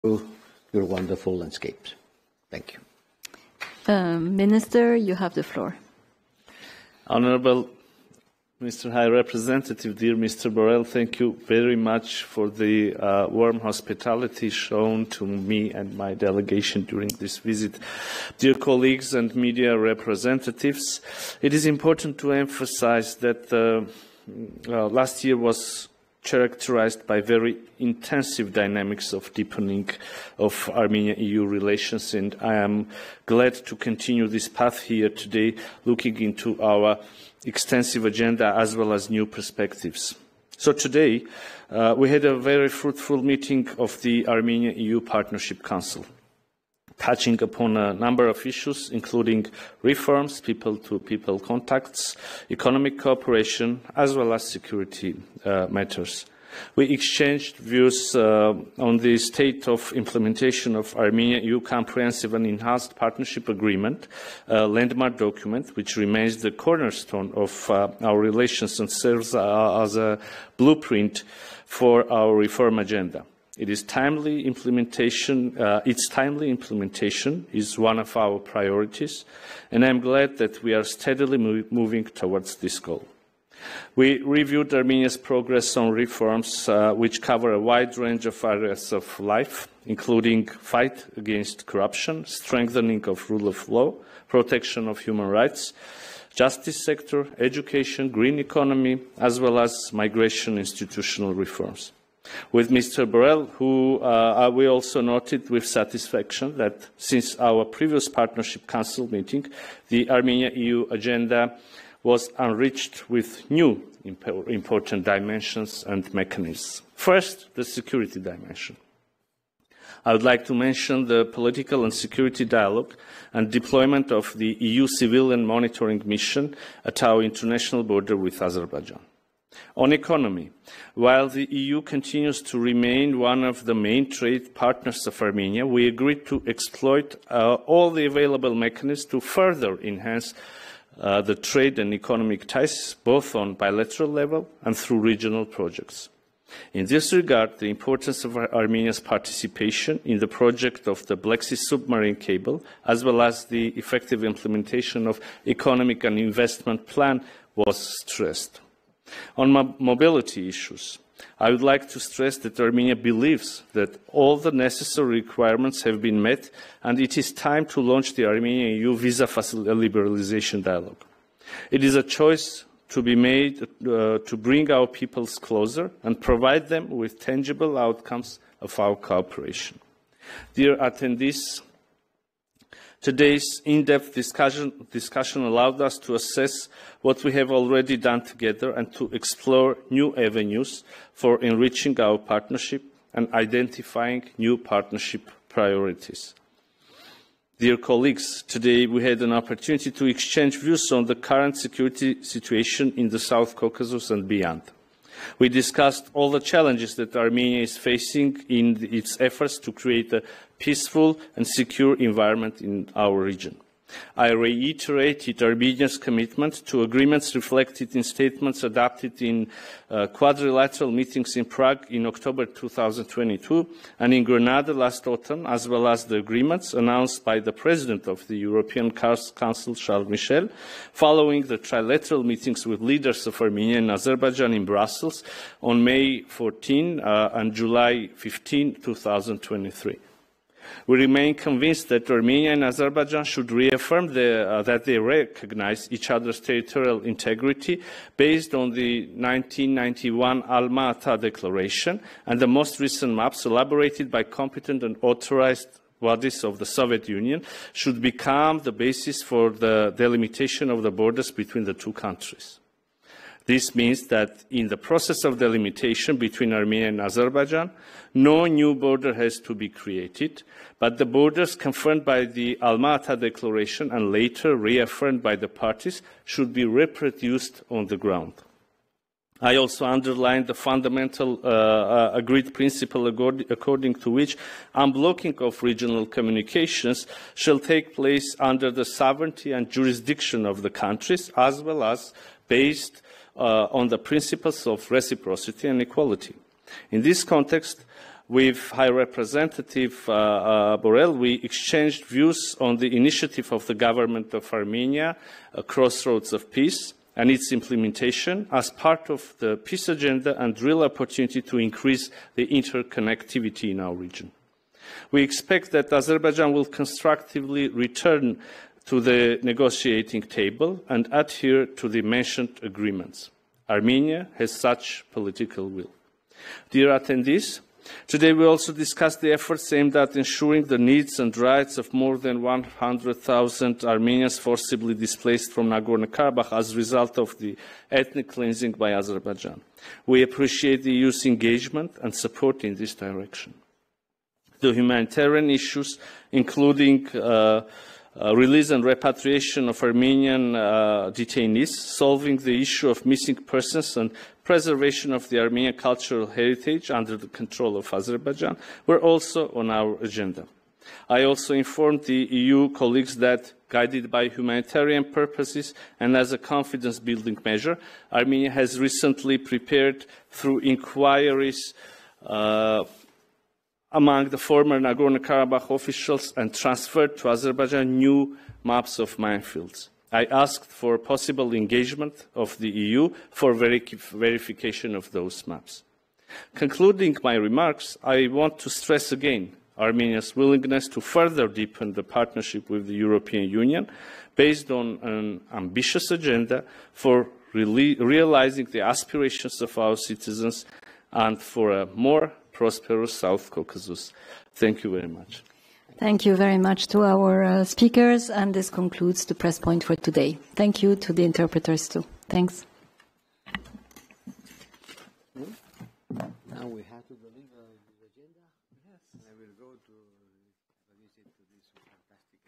your wonderful landscapes. Thank you. Minister, you have the floor. Honourable Mr. High Representative, dear Mr. Borrell, thank you very much for the warm hospitality shown to me and my delegation during this visit. Dear colleagues and media representatives, it is important to emphasize that last year was characterized by very intensive dynamics of deepening of Armenia-EU relations, and I am glad to continue this path here today, looking into our extensive agenda as well as new perspectives. So today, we had a very fruitful meeting of the Armenia-EU Partnership Council, touching upon a number of issues, including reforms, people-to-people contacts, economic cooperation, as well as security matters. We exchanged views on the state of implementation of Armenia-EU Comprehensive and Enhanced Partnership Agreement, a landmark document which remains the cornerstone of our relations and serves as a blueprint for our reform agenda. Its timely implementation is one of our priorities, and I am glad that we are steadily moving towards this goal. We reviewed Armenia's progress on reforms which cover a wide range of areas of life, including fight against corruption, strengthening of rule of law, protection of human rights, justice sector, education, green economy, as well as migration institutional reforms. With Mr. Borrell, who we also noted with satisfaction that since our previous Partnership Council meeting, the Armenia-EU agenda was enriched with new important dimensions and mechanisms. First, the security dimension. I would like to mention the political and security dialogue and deployment of the EU civilian monitoring mission at our international border with Azerbaijan. On economy, while the EU continues to remain one of the main trade partners of Armenia, we agreed to exploit all the available mechanisms to further enhance the trade and economic ties, both on bilateral level and through regional projects. In this regard, the importance of Armenia's participation in the project of the Black Sea submarine cable, as well as the effective implementation of economic and investment plan, was stressed. On mobility issues, I would like to stress that Armenia believes that all the necessary requirements have been met, and it is time to launch the Armenia-EU visa liberalization dialogue. It is a choice to be made to bring our peoples closer and provide them with tangible outcomes of our cooperation. Dear attendees, today's in-depth discussion allowed us to assess what we have already done together and to explore new avenues for enriching our partnership and identifying new partnership priorities. Dear colleagues, today we had an opportunity to exchange views on the current security situation in the South Caucasus and beyond. We discussed all the challenges that Armenia is facing in its efforts to create a peaceful and secure environment in our region. I reiterated Armenia's commitment to agreements reflected in statements adopted in quadrilateral meetings in Prague in October 2022 and in Grenada last autumn, as well as the agreements announced by the President of the European Council, Charles Michel, following the trilateral meetings with leaders of Armenia and Azerbaijan in Brussels on May 14 and July 15, 2023. We remain convinced that Armenia and Azerbaijan should reaffirm that they recognize each other's territorial integrity based on the 1991 Alma-Ata Declaration and the most recent maps elaborated by competent and authorized bodies of the Soviet Union should become the basis for the delimitation of the borders between the two countries. This means that in the process of delimitation between Armenia and Azerbaijan, no new border has to be created, but the borders confirmed by the Alma-Ata Declaration and later reaffirmed by the parties should be reproduced on the ground. I also underlined the fundamental agreed principle according to which unblocking of regional communications shall take place under the sovereignty and jurisdiction of the countries, as well as based on the principles of reciprocity and equality. In this context, With High Representative Borrell, we exchanged views on the initiative of the government of Armenia, Crossroads of Peace, and its implementation as part of the peace agenda and real opportunity to increase the interconnectivity in our region. We expect that Azerbaijan will constructively return to the negotiating table and adhere to the mentioned agreements. Armenia has such political will. Dear attendees, today we also discussed the efforts aimed at ensuring the needs and rights of more than 100,000 Armenians forcibly displaced from Nagorno-Karabakh as a result of the ethnic cleansing by Azerbaijan. We appreciate the EU's engagement and support in this direction. The humanitarian issues, including release and repatriation of Armenian detainees, solving the issue of missing persons and preservation of the Armenian cultural heritage under the control of Azerbaijan, were also on our agenda. I also informed the EU colleagues that, guided by humanitarian purposes and as a confidence-building measure, Armenia has recently prepared, through inquiries among the former Nagorno-Karabakh officials, and transferred to Azerbaijan new maps of minefields. I asked for possible engagement of the EU for verification of those maps. Concluding my remarks, I want to stress again Armenia's willingness to further deepen the partnership with the European Union based on an ambitious agenda for realizing the aspirations of our citizens and for a more prosperous South Caucasus. Thank you very much. Thank you very much to our speakers, and this concludes the press point for today. Thank you to the interpreters too. Thanks. Now we have to deliver the agenda. Yes. I will go to this fantastic